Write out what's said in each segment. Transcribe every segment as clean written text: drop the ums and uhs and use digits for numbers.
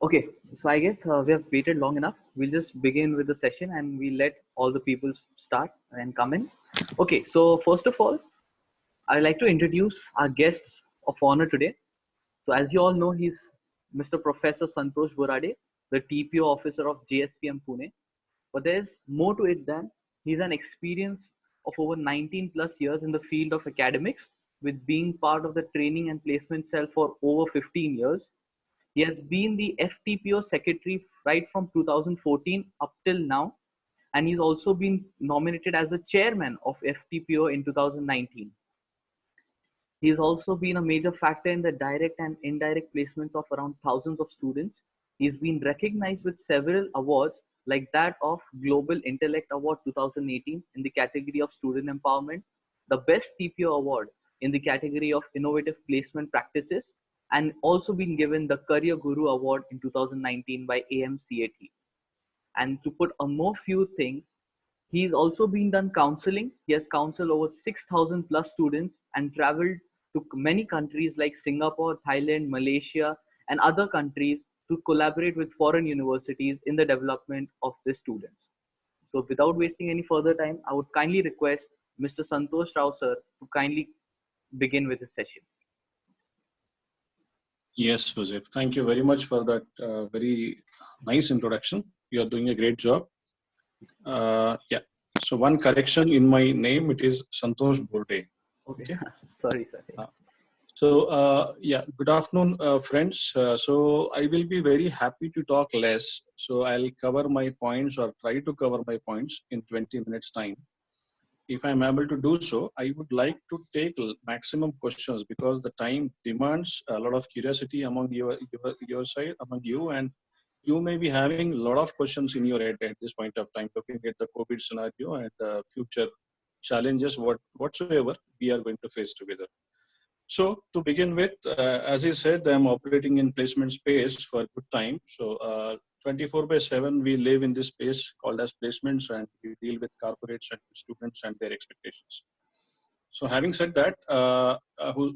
Okay, so I guess we have waited long enough. We'll just begin with the session and we'll let all the people start and come in. Okay, so first of all, I'd like to introduce our guest of honor today. So as you all know, he's Mr. Professor Santosh Borade, the TPO officer of JSPM Pune. But there's more to it than he's an experience of over 19 plus years in the field of academics, with being part of the training and placement cell for over 15 years. He has been the FTPO secretary right from 2014 up till now, and he's also been nominated as the chairman of FTPO in 2019. He's also been a major factor in the direct and indirect placements of around thousands of students. He's been recognized with several awards like that of Global Intellect Award 2018 in the category of student empowerment, the Best TPO Award in the category of innovative placement practices, and also been given the Career Guru Award in 2019 by AMCAT. And to put a more few things, he's also been done counseling. He has counseled over 6,000 plus students and traveled to many countries like Singapore, Thailand, Malaysia, and other countries to collaborate with foreign universities in the development of the students. So without wasting any further time, I would kindly request Mr. Santosh Rao sir to kindly begin with the session. Yes, Joseph. Thank you very much for that very nice introduction. You are doing a great job. Yeah. So one correction in my name, it is Santosh Borade. Okay. Sorry, sir. Yeah, good afternoon, friends. So I will be very happy to talk less. So I'll cover my points or try to cover my points in 20 minutes time. If I'm able to do so, I would like to take maximum questions because the time demands a lot of curiosity among your side, among you, and you may be having a lot of questions in your head at this point of time, looking at the COVID scenario and the future challenges, whatsoever we are going to face together. So to begin with, as I said, I'm operating in placement space for a good time. So 24/7, we live in this space called as placements, and we deal with corporates and students and their expectations. So having said that,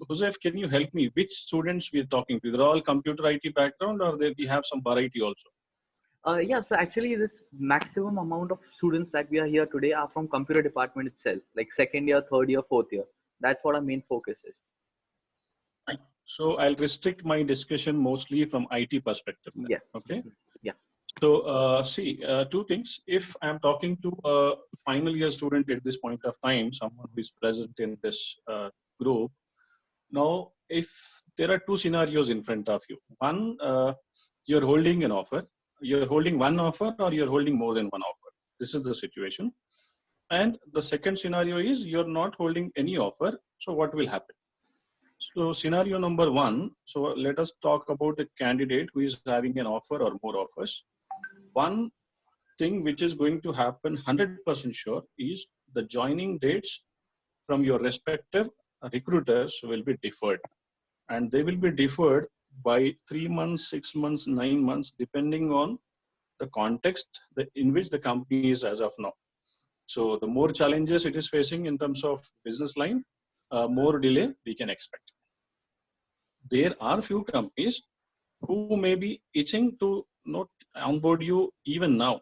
Joseph, can you help me? Which students we're talking to? They're all computer IT background, or we have some variety also? Yeah, so actually this maximum amount of students that we are here today are from computer department itself, like second year, third year, fourth year. That's what our main focus is. So I'll restrict my discussion mostly from IT perspective. Then. Yeah. Okay. Yeah. So see, two things. If I'm talking to a final year student at this point of time, someone who is present in this group, now if there are two scenarios in front of you. One, you're holding an offer. You're holding one offer, or you're holding more than one offer. This is the situation. And the second scenario is you're not holding any offer. So what will happen? So scenario number one, so let us talk about a candidate who is having an offer or more offers. One thing which is going to happen 100% sure is the joining dates from your respective recruiters will be deferred. And they will be deferred by 3 months, 6 months, 9 months, depending on the context in which the company is as of now. So the more challenges it is facing in terms of business line, more delay we can expect. There are few companies who may be itching to not onboard you even now.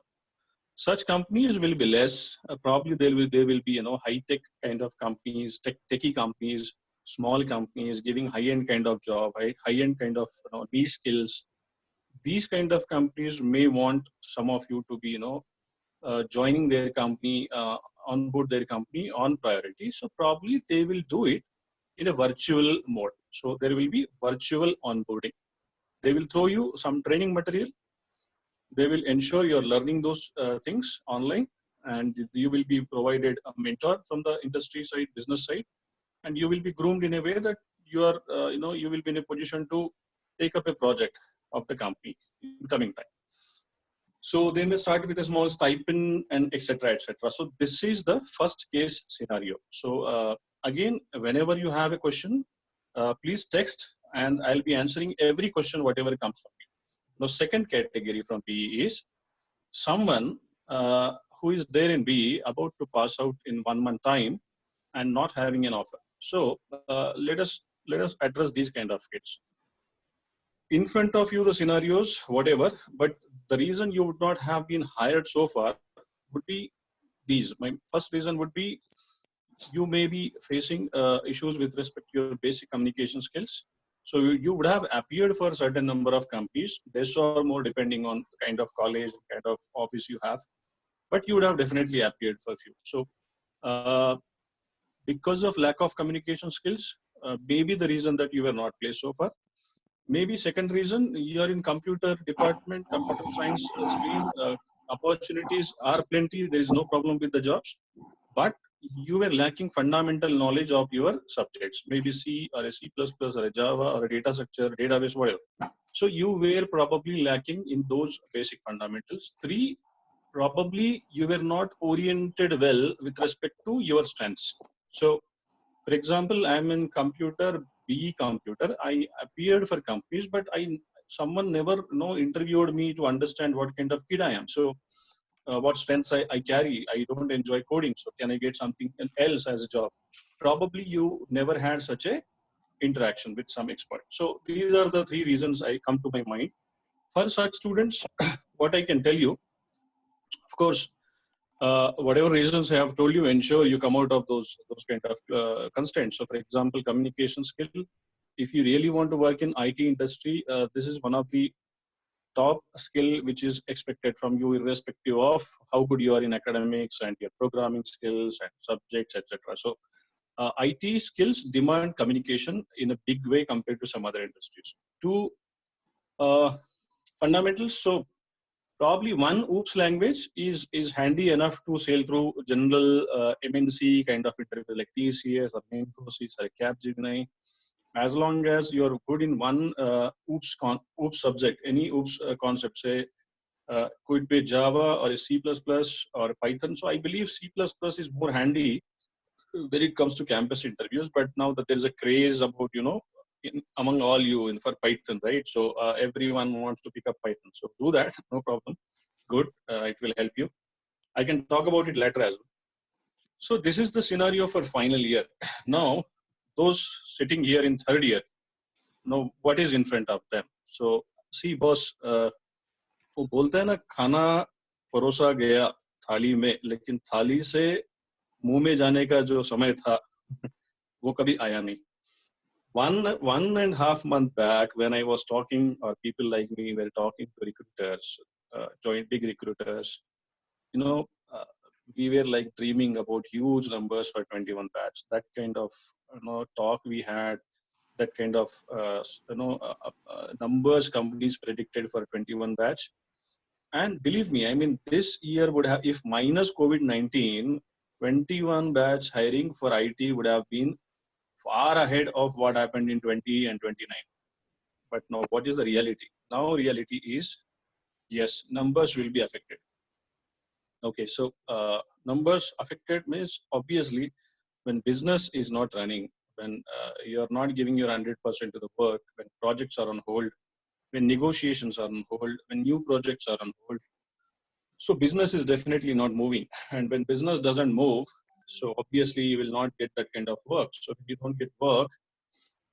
Such companies will be less. Probably there will be high tech kind of companies, techie companies, small companies giving high end kind of job, high end kind of niche skills. These kind of companies may want some of you to be joining their company, onboard their company on priority. So probably they will do it in a virtual mode. So there will be virtual onboarding. They will throw you some training material. They will ensure you're learning those things online, and you will be provided a mentor from the industry side, business side, and you will be groomed in a way that you are, you will be in a position to take up a project of the company in coming time. So they may start with a small stipend and etc. etc. So this is the first case scenario. So again, whenever you have a question, please text, and I'll be answering every question whatever comes from you. Now, second category from BE is someone who is there in BE about to pass out in 1 month time and not having an offer. So let us address these kind of kids. in front of you the scenarios, whatever, but the reason you would not have been hired so far would be these. My first reason would be you may be facing issues with respect to your basic communication skills. So you would have appeared for a certain number of companies, less or more depending on the kind of college, kind of office you have, but you would have definitely appeared for a few. So uh, because of lack of communication skills, maybe the reason that you were not placed so far. Maybe second reason, you are in computer department, computer science stream. Opportunities are plenty. There is no problem with the jobs, but you were lacking fundamental knowledge of your subjects, maybe C or a C++ or a Java or a data structure, database, whatever. So you were probably lacking in those basic fundamentals. Three, probably you were not oriented well with respect to your strengths. So for example, I'm in computer, BE computer. I appeared for companies, but someone never interviewed me to understand what kind of kid I am. So what strengths I carry. I don't enjoy coding, so can I get something else as a job? Probably you never had such a interaction with some expert. So these are the three reasons I come to my mind. For such students, what I can tell you, of course, whatever reasons I have told you, ensure you come out of those kind of constraints. So, for example, communication skill. If you really want to work in IT industry, this is one of the top skill which is expected from you, irrespective of how good you are in academics and your programming skills and subjects, etc. So, IT skills demand communication in a big way compared to some other industries. Two uh, fundamentals. So, probably one OOPS language is handy enough to sail through general MNC kind of interview like TCS or Infosys or Capgemini. As long as you're good in one OOPS subject, any OOPS concept, say could be Java or a C++ or Python. So I believe C++ is more handy when it comes to campus interviews. But now that there is a craze about among all you in for Python, right? So everyone wants to pick up Python. So do that, no problem. Good, it will help you. I can talk about it later as well. So this is the scenario for final year. Now, those sitting here in third year, know what is in front of them. So see, boss, वो बोलते हैं ना, खाना परोसा गया थाली में, लेकिन थाली से मुंह में जाने का जो समय था वो कभी आया नहीं. One and a half month back, when I was talking, or people like me were talking to recruiters, joint big recruiters, uh, we were like dreaming about huge numbers for 21 batch. That kind of talk we had, that kind of numbers companies predicted for 21 batch. And believe me, I mean, this year would have, if minus COVID-19, 21 batch hiring for IT would have been far ahead of what happened in 20 and 29. But now, what is the reality? Now, reality is, yes, numbers will be affected. Okay, so numbers affected means obviously when business is not running, when you're not giving your 100% to the work, when projects are on hold, when negotiations are on hold, when new projects are on hold. So business is definitely not moving. And when business doesn't move, so obviously you will not get that kind of work. So if you don't get work,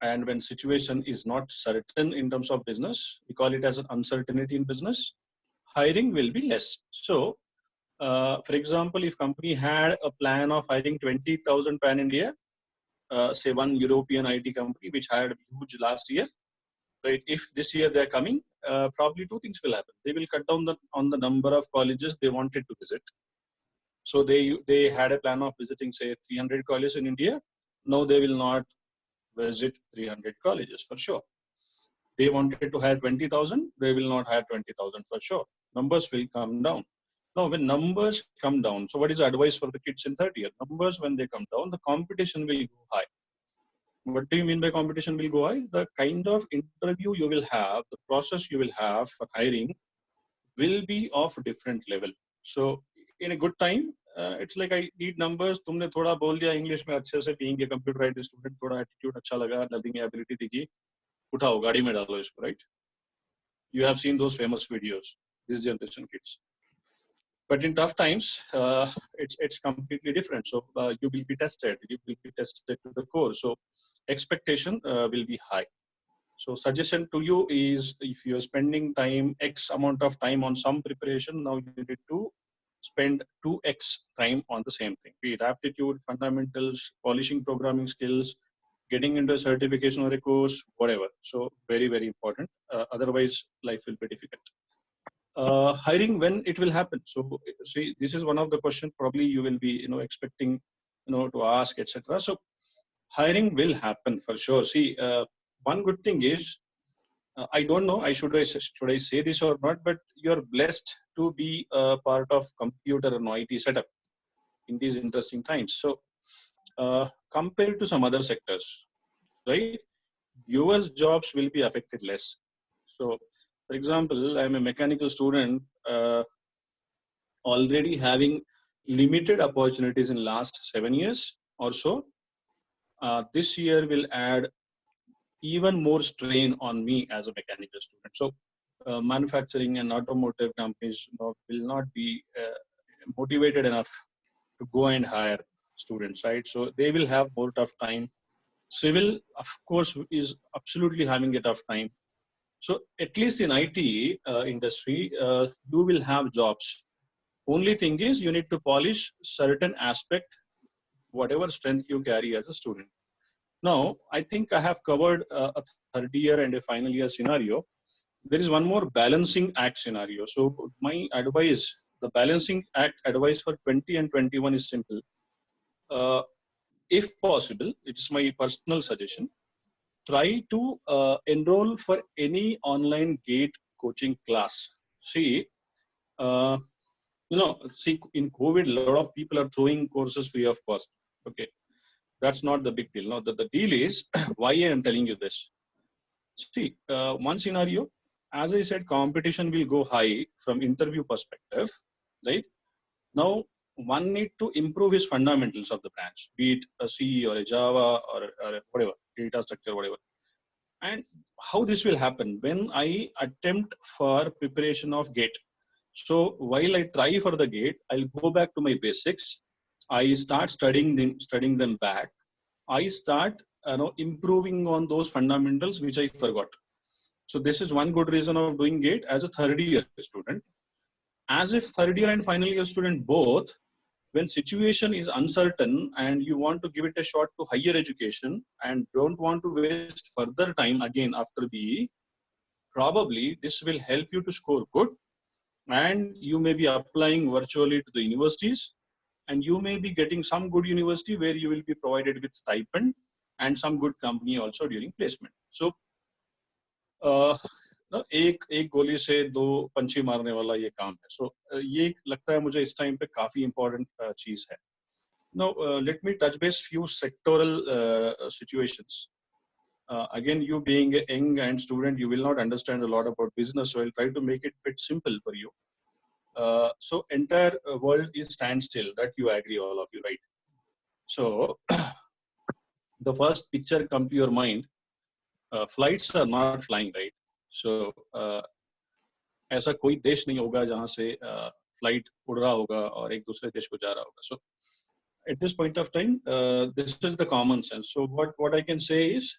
and when situation is not certain in terms of business, we call it as an uncertainty in business, hiring will be less. So for example, if company had a plan of hiring 20,000 pan India, say one European IT company which hired huge last year, right? If this year they're coming, probably two things will happen. They will cut down on the number of colleges they wanted to visit. So they had a plan of visiting say 300 colleges in India. Now they will not visit 300 colleges for sure. They wanted to hire 20,000. They will not hire 20,000 for sure. Numbers will come down. Now, when numbers come down, so what is the advice for the kids in third year? Numbers, when they come down, the competition will go high. What do you mean by competition will go high? The kind of interview you will have, the process you will have for hiring will be of different level. So, in a good time, it's like I need numbers. तुमने थोड़ा बोल दिया English में अच्छे से, being a computer IT student, थोड़ा attitude अच्छा लगा, लर्निंग ability दिखी, उठाओ गाड़ी में डालो इसको, right? You have seen those famous videos, this generation kids. But in tough times, it's completely different. So you will be tested. You will be tested to the core. So expectation will be high. So suggestion to you is, if you're spending time, X amount of time on some preparation, now you need to spend 2x time on the same thing, be it aptitude, fundamentals, polishing programming skills, getting into a certification or a course, whatever. So very, very important. Otherwise, life will be difficult. Hiring, when it will happen? So see, this is one of the questions probably you will be, expecting, to ask, etc. So hiring will happen for sure. See, one good thing is, I don't know, should I say this or not, but you're blessed to be a part of computer and IT setup in these interesting times. So compared to some other sectors, right, viewers' jobs will be affected less. So, for example, I'm a mechanical student, already having limited opportunities in last 7 years or so. This year will add even more strain on me as a mechanical student. So, manufacturing and automotive companies, will not be motivated enough to go and hire students, right? So they will have more tough time. Civil, of course, is absolutely having a tough time. So at least in IT industry, you will have jobs. Only thing is, you need to polish certain aspect, whatever strength you carry as a student. Now, I think I have covered a third year and a final year scenario. There is one more balancing act scenario. So my advice, the balancing act advice for 20 and 21 is simple. Uh, if possible, it's my personal suggestion, try to enroll for any online GATE coaching class. See, uh, see, in COVID, a lot of people are throwing courses free of cost. Okay, that's not the big deal. Now, the deal is why I am telling you this. See, one scenario, as I said, competition will go high from interview perspective, right? Now, one need to improve his fundamentals of the branch, be it a C or a Java or whatever, data structure, whatever. And how this will happen when I attempt for preparation of GATE. So while I try for the GATE, I'll go back to my basics. I start studying them back. I start, improving on those fundamentals which I forgot. So this is one good reason of doing GATE as a third year student. As if third year and final year student both, when situation is uncertain and you want to give it a shot to higher education and don't want to waste further time again after BE, probably this will help you to score good, and you may be applying virtually to the universities, and you may be getting some good university where you will be provided with stipend and some good company also during placement. So एक गोली से दो पंछी मारने वाला ये काम है. So ये लगता है मुझे इस टाइम पे काफी important चीज है. Now let me touch base few sectoral situations. Again, you being a young and student, you will not understand a lot about business, so I'll try to make it a bit simple for you. So entire world is standstill. That you agree, all of you, right? So the first picture come to your mind. Flights are not flying, right? So ऐसा कोई देश नहीं होगा जहाँ से flight उड़ रहा होगा और एक दूसरे देश को जा रहा होगा. So at this point of time, this is the common sense. So what I can say is,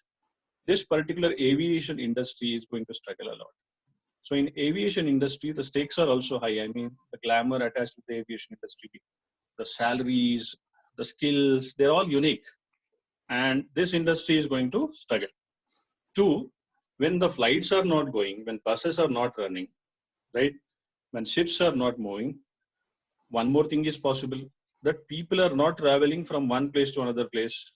this particular aviation industry is going to struggle a lot. So in aviation industry, the stakes are also high. I mean, the glamour attached to the aviation industry, the salaries, the skills, they're all unique. And this industry is going to struggle. Two, when the flights are not going, when buses are not running, right? When ships are not moving, one more thing is possible, that people are not traveling from one place to another place.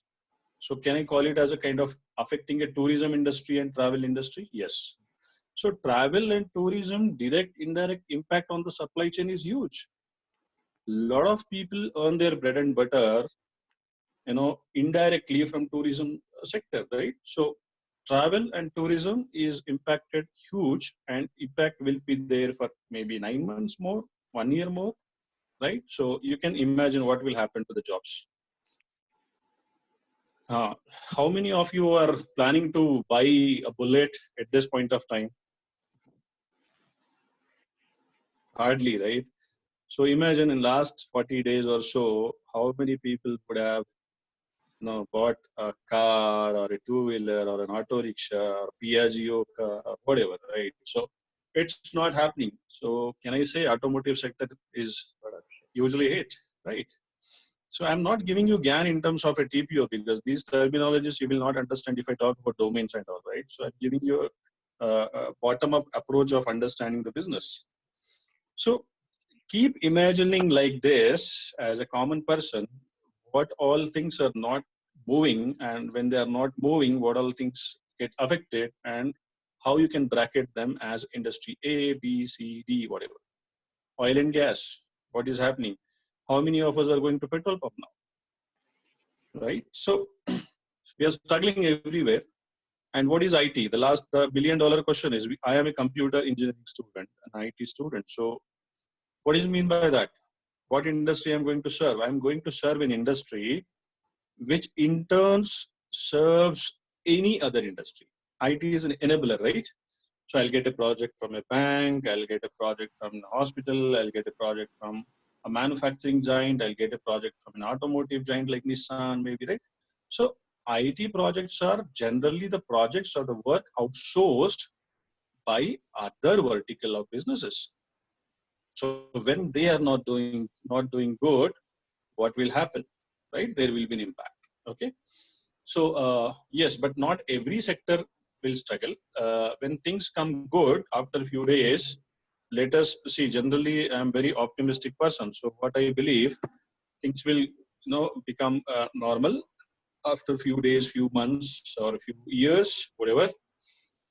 So can I call it as a kind of affecting a tourism industry and travel industry? Yes. So travel and tourism, direct, indirect impact on the supply chain is huge. A lot of people earn their bread and butter, indirectly from tourism sector, right? So travel and tourism is impacted huge, and impact will be there for maybe 9 months more, 1 year more, right? So you can imagine what will happen to the jobs. How many of you are planning to buy a bullet at this point of time? Hardly, right? So imagine in last 40 days or so, how many people would have bought a car or a two-wheeler or an auto rickshaw or Piaggio car or whatever, right? So it's not happening. So can I say automotive sector is usually hit, right? So I'm not giving you GAN in terms of a TPO because these terminologies you will not understand if I talk about domains and all, right? So I'm giving you a bottom-up approach of understanding the business. So keep imagining like this as a common person, what all things are not moving, and when they are not moving, what all things get affected, and how you can bracket them as industry A, B, C, D, whatever. Oil and gas, what is happening? How many of us are going to petrol pump now, right? So we are struggling everywhere. And what is IT? The $1 billion question is, I am a computer engineering student, an IT student. So what do you mean by that? What industry I'm going to serve? I'm going to serve an industry which in turns serves any other industry. IT is an enabler, right? So I'll get a project from a bank, I'll get a project from a hospital, I'll get a project from a manufacturing giant, I'll get a project from an automotive giant like Nissan, maybe, right? So IT projects are generally the projects or the work outsourced by other vertical of businesses. So when they are not doing good, what will happen, right? There will be an impact. Okay. So yes, but not every sector will struggle. When things come good after a few days, let us see. Generally, I'm very optimistic person. So what I believe, things will become normal after a few days, few months, or a few years, whatever.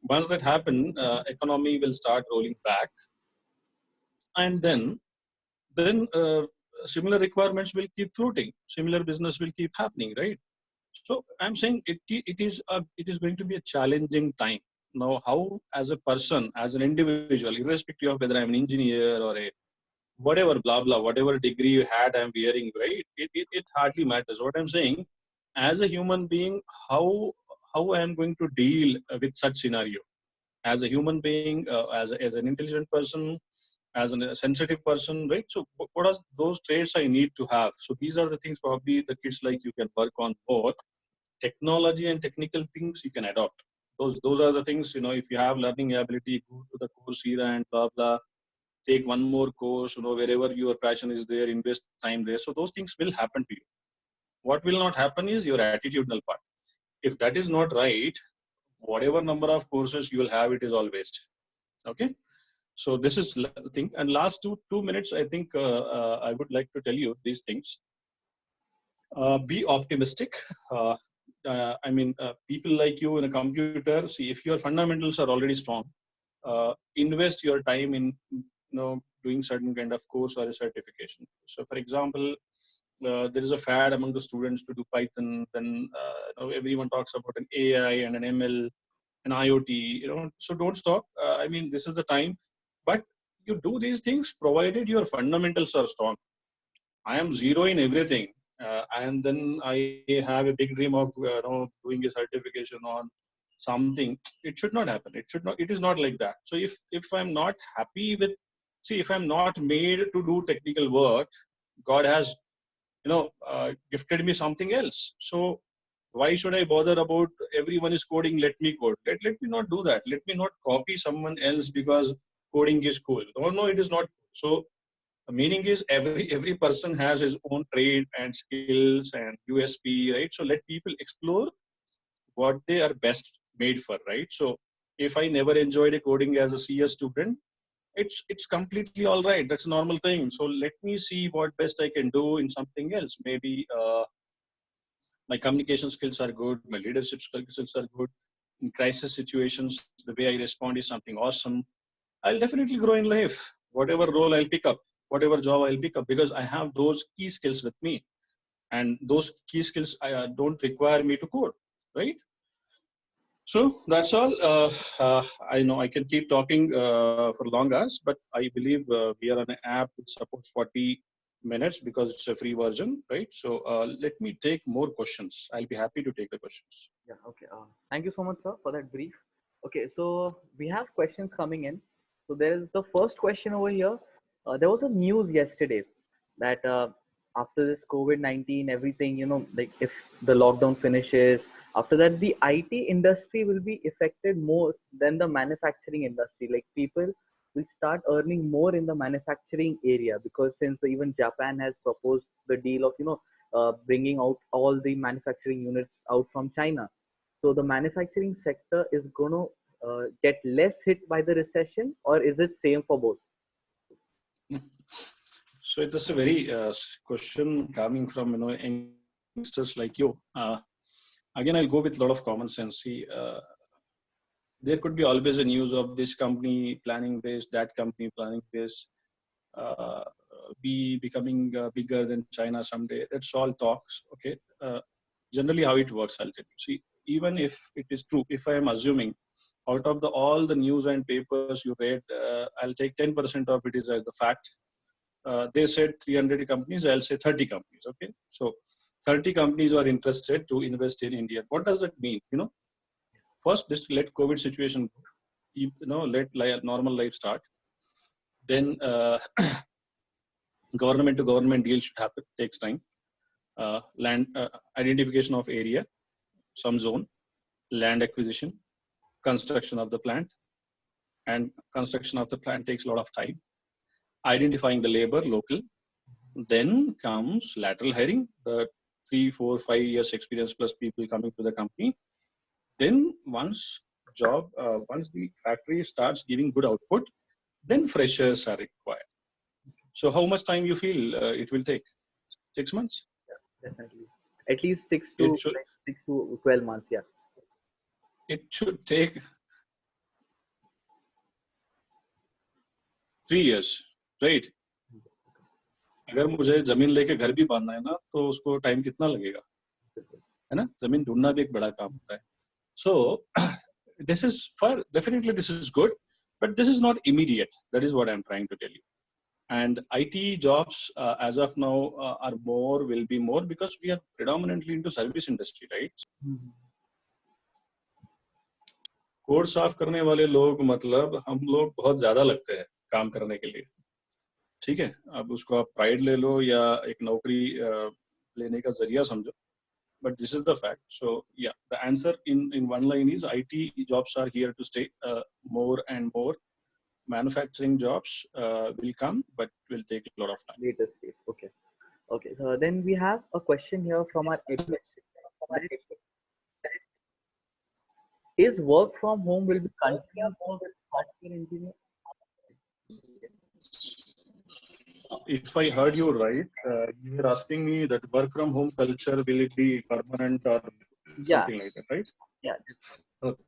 Once that happen, economy will start rolling back, and then similar requirements will keep floating. Similar business will keep happening, right? So I'm saying it is going to be a challenging time. Now, how as a person, as an individual, irrespective of whether I'm an engineer or a whatever, blah blah, whatever degree you had, I'm wearing, right? It hardly matters. What I'm saying, as a human being, how I am going to deal with such scenario. As a human being, as an intelligent person, as a sensitive person, right? So what are those traits I need to have? So these are the things probably the kids like you can work on more. Technology and technical things you can adopt. Those are the things, if you have learning ability, go to the course here and blah blah, take one more course, wherever your passion is there, invest time there. So those things will happen to you. What will not happen is your attitudinal part. If that is not right, whatever number of courses you will have, it is all waste. Okay. So this is the thing. And last two minutes, I think I would like to tell you these things. Be optimistic. People like you in a computer, see, if your fundamentals are already strong, invest your time in doing certain kind of course or a certification. So for example, there is a fad among the students to do Python. Then everyone talks about an AI and an ML, an IoT. So don't stop. This is the time, but you do these things provided your fundamentals are strong. I am zero in everything, and then I have a big dream of doing a certification on something. It should not happen. It should not. It is not like that. So if I'm not happy with, see, if I'm not made to do technical work, God has gifted me something else. So why should I bother about everyone is coding? Let me code. Let me not do that. Let me not copy someone else because coding is cool. No, it is not. So the meaning is every person has his own trade and skills and USP, right? So let people explore what they are best made for, right? So if I never enjoyed a coding as a CS student, it's completely all right. That's a normal thing. So let me see what best I can do in something else. Maybe my communication skills are good, my leadership skills are good. In crisis situations, the way I respond is something awesome. I'll definitely grow in life. Whatever role I'll pick up, whatever job I'll pick up, because I have those key skills with me, and those key skills don't require me to code, right? So that's all. I know I can keep talking for long hours, but I believe we are on an app that supports 40 minutes because it's a free version, right? So let me take more questions. I'll be happy to take the questions. Yeah, okay. Thank you so much, sir, for that brief. Okay, so we have questions coming in. So there's the first question over here. There was a news yesterday that after this COVID-19, everything, like if the lockdown finishes, after that, the IT industry will be affected more than the manufacturing industry. Like people will start earning more in the manufacturing area, because since even Japan has proposed the deal of, bringing out all the manufacturing units out from China. So the manufacturing sector is going to get less hit by the recession, or is it same for both? So it is a very question coming from youngsters like you. Again, I'll go with a lot of common sense. See, there could be always a news of this company planning this, that company planning this, uh, be becoming bigger than China someday. That's all talks. Okay. Generally, how it works, I'll tell you. See, even if it is true, if I am assuming out of all the news and papers you read, I'll take 10% of it is as the fact. They said 300 companies, I'll say 30 companies. Okay. So 30 companies are interested to invest in India. What does that mean? First, just let COVID situation go. Let normal life start. Then government to government deal should happen. Takes time. Land identification of area, some zone, land acquisition, construction of the plant, and construction of the plant takes a lot of time. Identifying the labor local. Then comes lateral hiring, the 3, 4, 5 years experience plus people coming to the company. Then once the factory starts giving good output, then freshers are required. So how much time you feel it will take? 6 months? Yeah, definitely. At least It should, 6 to 12 months. Yeah. it should take 3 years, right? अगर मुझे जमीन लेके घर भी बांधना है ना, तो उसको टाइम कितना लगेगा, है ना? जमीन ढूंढना भी एक बड़ा काम होता है. So this is definitely this is good, but this is not immediate. That is what I'm trying to tell you. And IT jobs as of now will be more because we are predominantly into service industry, right? Code साफ करने वाले लोग मतलब हम लोग बहुत ज्यादा लगते हैं काम करने के लिए. ठीक है, अब उसको आप प्राइड ले लो या एक नौकरी लेने का जरिया समझो, but this is the fact. So yeah, the answer in one line is IT jobs are here to stay. More and more manufacturing jobs will come, but will take a lot of time. Later stage. Okay. Okay. So then we have a question here from our admin. Is work from home will be continued for software engineer? If I heard you right, you were asking me that work from home culture, will it be permanent or something like that, right? Yeah. Okay.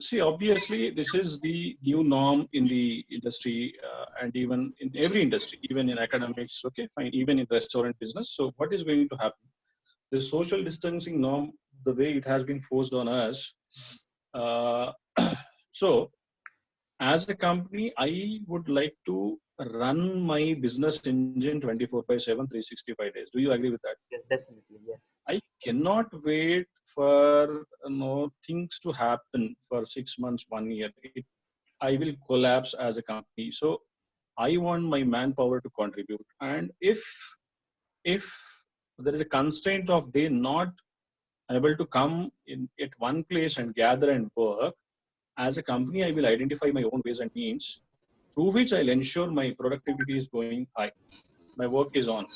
See, obviously, this is the new norm in the industry and even in every industry, even in academics, okay, fine, even in restaurant business. So what is going to happen? The social distancing norm, the way it has been forced on us. Uh, so as a company, I would like to run my business engine 24/7, 365 days. Do you agree with that? Yes, definitely. Yes. I cannot wait for things to happen for 6 months, 1 year. I will collapse as a company. So I want my manpower to contribute. And if there is a constraint of they not able to come in at one place and gather and work, as a company, I will identify my own ways and means through which I'll ensure my productivity is going high. My work is on.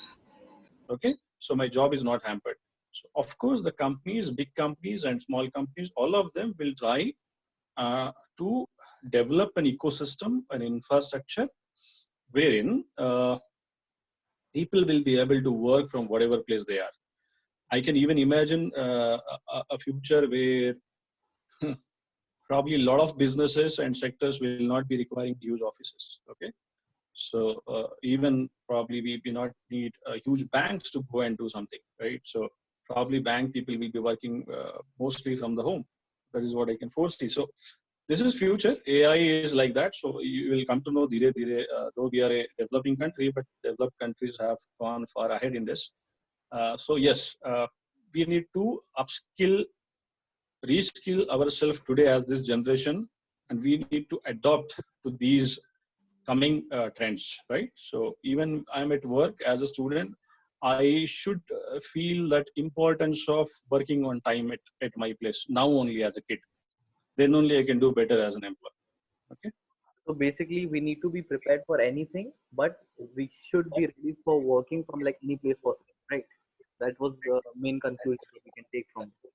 Okay. So my job is not hampered. So of course, the companies, big companies and small companies, all of them will try to develop an ecosystem, an infrastructure, wherein people will be able to work from whatever place they are. I can even imagine a future where probably a lot of businesses and sectors will not be requiring huge offices. Okay. So even probably we do not need huge banks to go and do something, right? So probably bank people will be working mostly from the home. That is what I can foresee. So this is future. AI is like that. So you will come to know dire dire, though we are a developing country, but developed countries have gone far ahead in this. So yes, we need to upskill, reskill ourselves today as this generation, and we need to adopt to these coming trends, right? So even I'm at work as a student, I should feel that importance of working on time at my place now only as a kid. Then only I can do better as an employee. Okay. So basically, we need to be prepared for anything, but we should be ready for working from like any place possible, right? That was the main conclusion that we can take from it.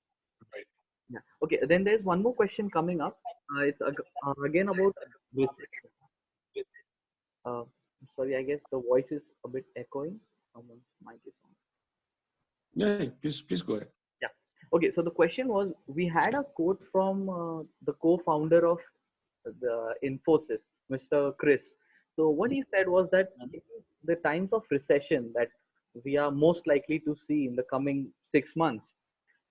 Right. Yeah. Okay. Then there's one more question coming up. It's again about recession. Uh, sorry, I guess the voice is a bit echoing. Someone's mic is on. Yeah. Please go ahead. Yeah. Okay. So the question was, we had a quote from the co-founder of the Infosys, Mr. Chris. So what he said was that in the times of recession that we are most likely to see in the coming 6 months,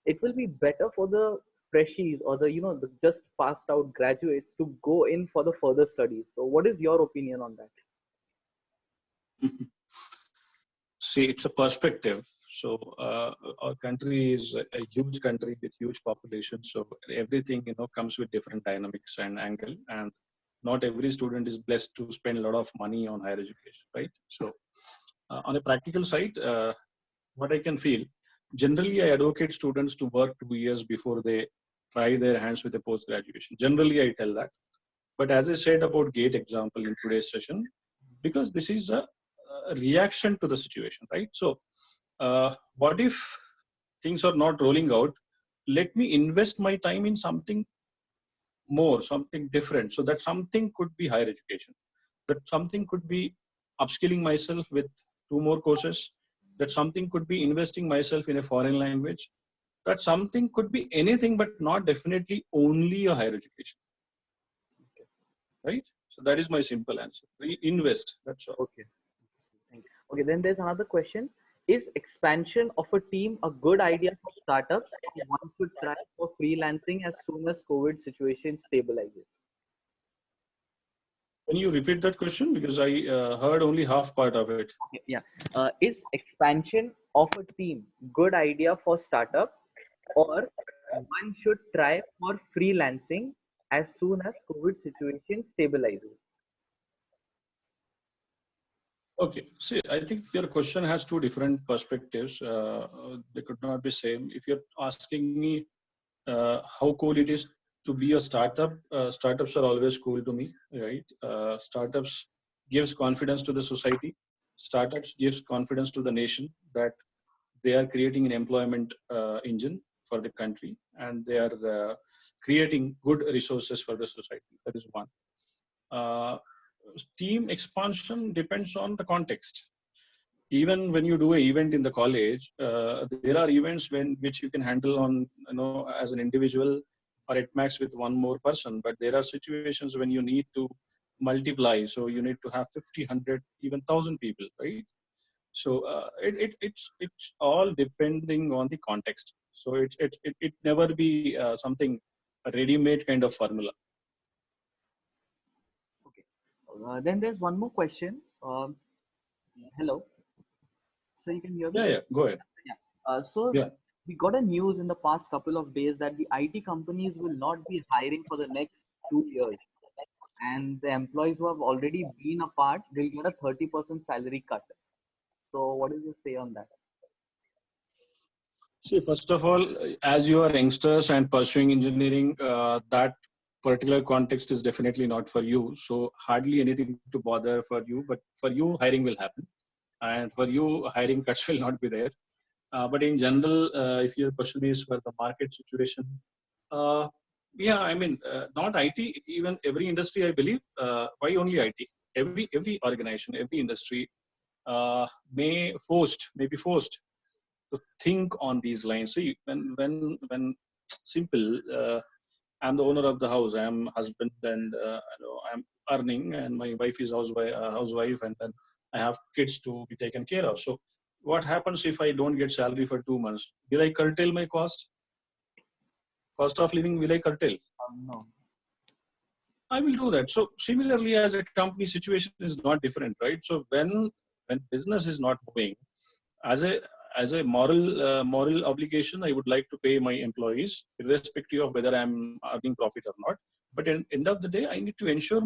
it will be better for the freshies or the just passed out graduates to go in for the further studies. So what is your opinion on that? See, it's a perspective. So our country is a huge country with huge population. So everything comes with different dynamics and angle, and not every student is blessed to spend a lot of money on higher education, right? So on a practical side, what I can feel, generally I advocate students to work 2 years before they try their hands with a post graduation. Generally, I tell that. But as I said about GATE example in today's session, because this is a reaction to the situation, right? So, what if things are not rolling out? Let me invest my time in something more, something different. So that something could be higher education. That something could be upskilling myself with 2 more courses. That something could be investing myself in a foreign language. That something could be anything, but not definitely only a higher education, right? So that is my simple answer. Invest. That's all. Okay. Thank you. Okay, then there's another question. Is expansion of a team a good idea for startups, or one should try for freelancing as soon as COVID situation stabilizes? Can you repeat that question? Because I heard only half part of it. Okay, yeah. Is expansion of a team good idea for startup, or one should try for freelancing as soon as COVID situation stabilizes? Okay. See, I think your question has two different perspectives. They could not be same. If you're asking me how cool it is to be a startup, startups are always cool to me, right? Startups gives confidence to the society. Startups gives confidence to the nation that they are creating an employment engine for the country, and they are creating good resources for the society. That is one. Uh, Team expansion depends on the context. Even when you do an event in the college, there are events which you can handle on as an individual or at max with one more person. But there are situations when you need to multiply, so you need to have 50, 100, even 1,000 people, right? So it's all depending on the context. So it never be something a ready-made kind of formula. Okay. Then there's one more question. Hello. So you can hear me? Yeah, go ahead. Yeah. So Yeah. we got a news in the past couple of days that the IT companies will not be hiring for the next 2 years, and the employees who have already been a part will get a 30% salary cut. So what do you say on that? See, first of all, as you are youngsters and pursuing engineering, that particular context is definitely not for you. So hardly anything to bother for you. But for you, hiring will happen, and for you, hiring cuts will not be there. But in general, if your question is for the market situation, uh, yeah, I mean, not IT, even every industry, I believe. Why only IT? Every organization, every industry may be forced to think on these lines. See, when simple, I'm the owner of the house. I'm husband, and I'm earning, and my wife is housewife, and then I have kids to be taken care of. So, what happens if I don't get salary for 2 months? Will I curtail my cost of living? Will I curtail? No. I will do that. So similarly, as a company, situation is not different, right? So when business is not moving, as a moral obligation, I would like to pay my employees irrespective of whether I'm earning profit or not. But at the end of the day, I need to ensure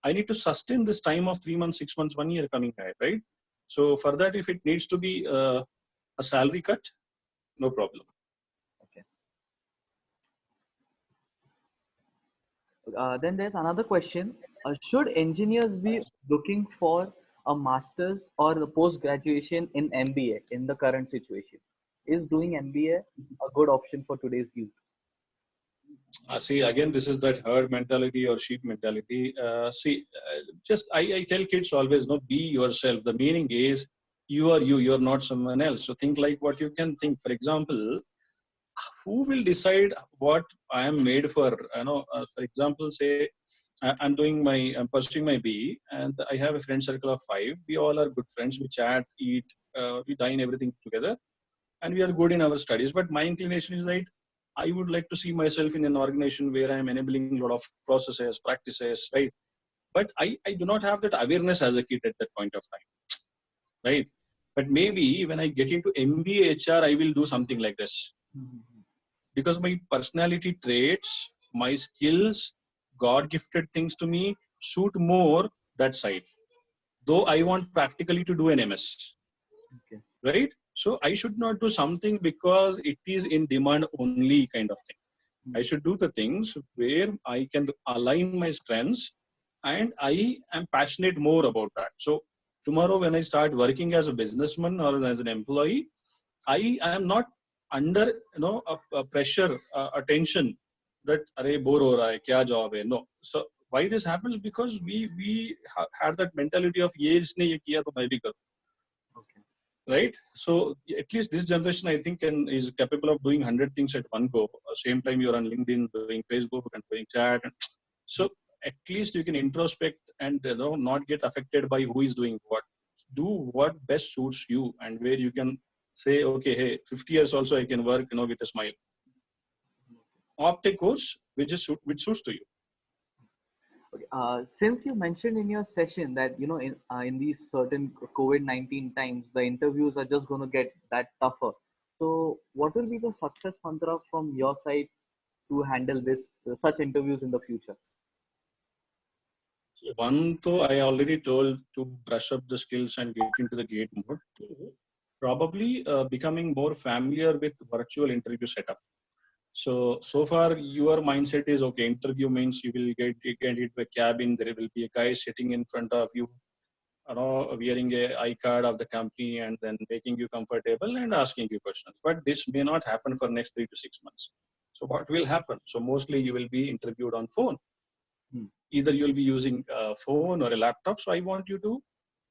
I need to sustain this time of 3 months, 6 months, 1 year coming ahead, right? So for that, if it needs to be a salary cut, no problem. Okay. Then there's another question. Should engineers be looking for a master's or the post graduation in MBA in the current situation? Is doing MBA a good option for today's youth? See, again, this is that herd mentality or sheep mentality. I tell kids always, no, be yourself. The meaning is you are you, you're not someone else. So think like what you can think. For example, who will decide what I am made for? For example, say I'm pursuing my BE, and I have a friend circle of 5. We all are good friends. We chat, eat, we dine everything together, and we are good in our studies. But my inclination is right. I would like to see myself in an organization where I am enabling a lot of processes, practices, right? But I do not have that awareness as a kid at that point of time, right? But maybe when I get into MBA HR, I will do something like this because my personality traits, my skills, God gifted things to me suit more that side. Though I want practically to do an MS, Okay. right? So I should not do something because it is in demand only kind of thing. I should do the things where I can align my strengths and I am passionate more about that. So tomorrow when I start working as a businessman or as an employee, I am not under a pressure, a tension that arey bore ho raha hai, kya job hai. No. So why this happens? Because we had that mentality of ye isne ye kiya to main bhi karu. Okay. Right? So at least this generation, I think, is capable of doing 100 things at one go. Same time, you're on LinkedIn, doing Facebook, and doing chat. So at least you can introspect and not get affected by who is doing what. Do what best suits you, and where you can say, okay, hey, 50 years also I can work, with a smile. Opt a course which suits to you. Okay. Since you mentioned in your session that in these certain COVID-19 times the interviews are just going to get that tougher. So what will be the success mantra from your side to handle this such interviews in the future? One, though, I already told to brush up the skills and get into the gate mode. Two, probably becoming more familiar with virtual interview setup. So far your mindset is okay. Interview means you will get into a cabin. There will be a guy sitting in front of you, wearing a I card of the company and then making you comfortable and asking you questions. But this may not happen for next 3 to 6 months. So what will happen? So mostly you will be interviewed on phone. Either you'll be using a phone or a laptop. So I want you to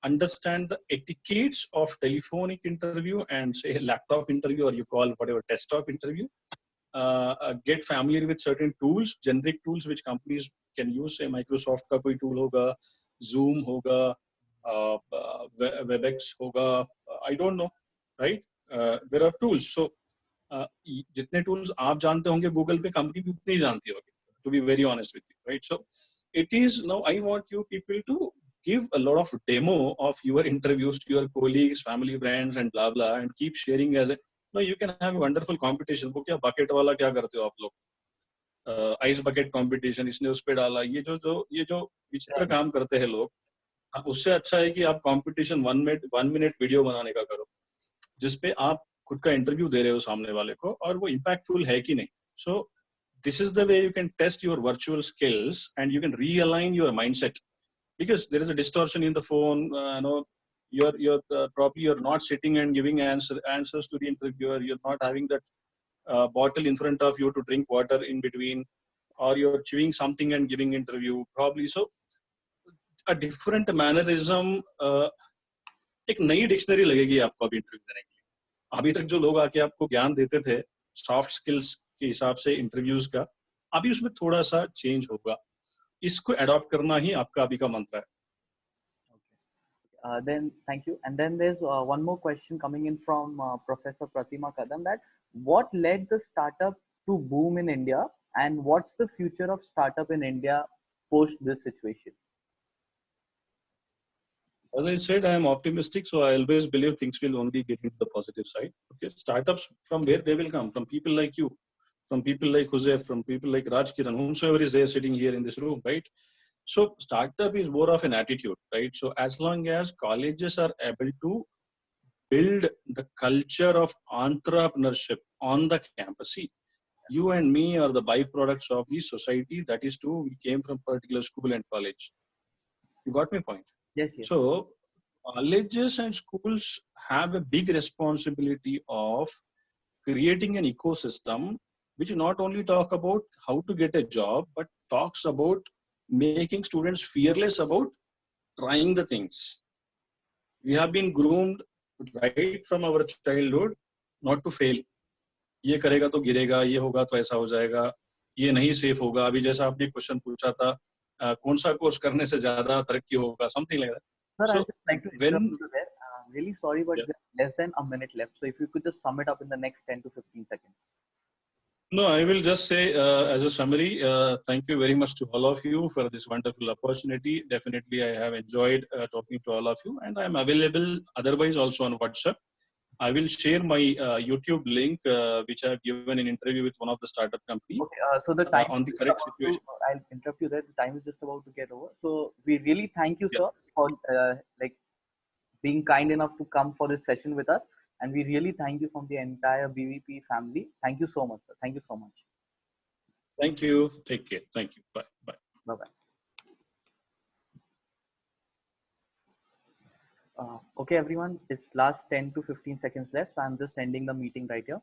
understand the etiquettes of telephonic interview and say a laptop interview, or you call whatever desktop interview. Get familiar with certain tools, generic tools which companies can use. Say Microsoft का कोई tool होगा, Zoom होगा, WebEx होगा. I don't know, right? There are tools. So जितने tools आप जानते होंगे Google पे, company भी उतने ही जानती होगी. To be very honest with you, right? So it is now I want you people to give a lot of demo of your interviews to your colleagues, family, friends, and blah blah, and keep sharing as a. No, you can have a wonderful competition. वो क्या bucket वाला क्या करते हो आप लोग? Ice bucket competition इसने उस पे डाला. ये जो विचित्र काम करते हैं लोग, उससे अच्छा है कि आप competition 1 minute वीडियो बनाने का करो, जिसपे आप खुद का इंटरव्यू दे रहे हो सामने वाले को और वो impactful है कि नहीं. So this is the way you can test your virtual skills and you can realign your mindset, because there is a distortion in the phone. You're probably you're not sitting and giving answers to the interviewer. You're not having that bottle in front of you to drink water in between, or you're chewing something and giving interview probably. So a different mannerism. एक नई dictionary लगेगी आपको अभी interview देने के लिए. अभी तक जो लोग आके आपको ज्ञान देते थे सॉफ्ट स्किल्स के हिसाब से इंटरव्यूज का, अभी उसमें थोड़ा सा चेंज होगा. इसको अडॉप्ट करना ही आपका अभी का मंत्र है. Then thank you. And then there's one more question coming in from Professor Pratima Kadam, that what led the startup to boom in India, and what's the future of startup in India post this situation? As I said, I am optimistic, so I always believe things will only get into the positive side. Okay, startups, from where they will come? From people like you, from people like Jose, from people like Raj Kiran, whomsoever is there sitting here in this room, right? So startup is more of an attitude, right? So as long as colleges are able to build the culture of entrepreneurship on the campus, see, you and me are the byproducts of the society. That is true. We came from particular school and college. You got my point. Yes, yes. So colleges and schools have a big responsibility of creating an ecosystem which not only talk about how to get a job, but talks about making students fearless about trying the things. We have been groomed right from our childhood not to fail. ये करेगा तो गिरेगा, ये होगा तो ऐसा हो जाएगा, ये नहीं सेफ होगा. अभी जैसा आपने क्वेश्चन पूछा था, कौन सा कोर्स करने से ज्यादा तरक्की होगा, something like that. Sir, I So would just like to when interrupt you there. Really sorry, but yeah. there's less than a minute left. So if you could just sum it up in the next 10 to 15 seconds. No, I will just say as a summary, thank you very much to all of you for this wonderful opportunity. Definitely, I have enjoyed talking to all of you, and I am available otherwise also on WhatsApp. I will share my YouTube link, which I have given an interview with one of the startup company Okay, so the time on is the just correct about to, situation. I'll interrupt you there. The time is just about to get over. So we really thank you, Yeah. sir, for like being kind enough to come for this session with us. And we really thank you from the entire BVP family. Thank you so much, sir. Thank you so much. Thank you. Take care. Thank you. Bye. Bye. Bye-bye. Okay, everyone, it's last 10 to 15 seconds left. So I'm just ending the meeting right here.